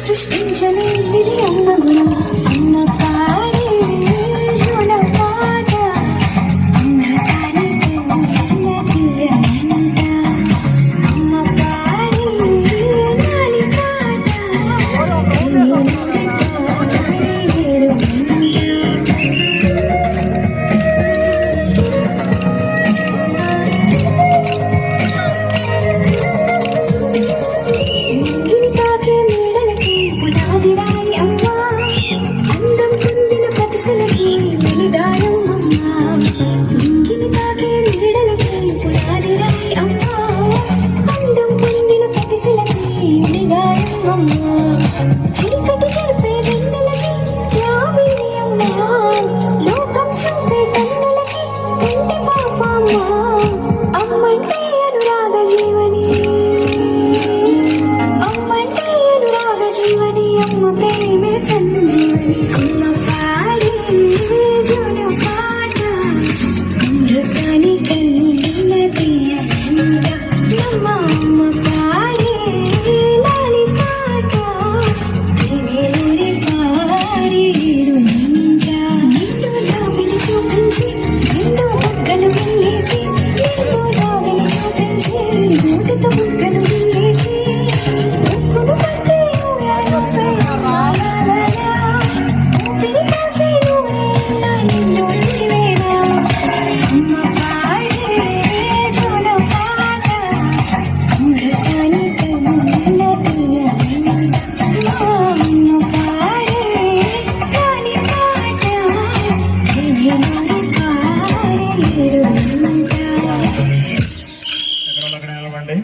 సృష్టించలేనిది అమ్మ గుణం. అమ్మ పాడే జోల పాట, అమ్మ తానే కన్నది అంట. అమ్మ పాడే నాలి పాట, ప్రేమే సంజీవని. అమ్మ పాడే జోల పాట, అమృతాని కన్నది అంట. అమ్మ పాడే లాలి పాట, పారేరు ఇంట. నిండు జాబిలి చూపించి నిండు బుగ్గలు వెళ్ళేసి, నిండు జాబిలి చూపించి నోటితో బుగ్గలు వెళ్ళేసి, ముక్కులు పట్టే ఎక్కడ నిలబండి.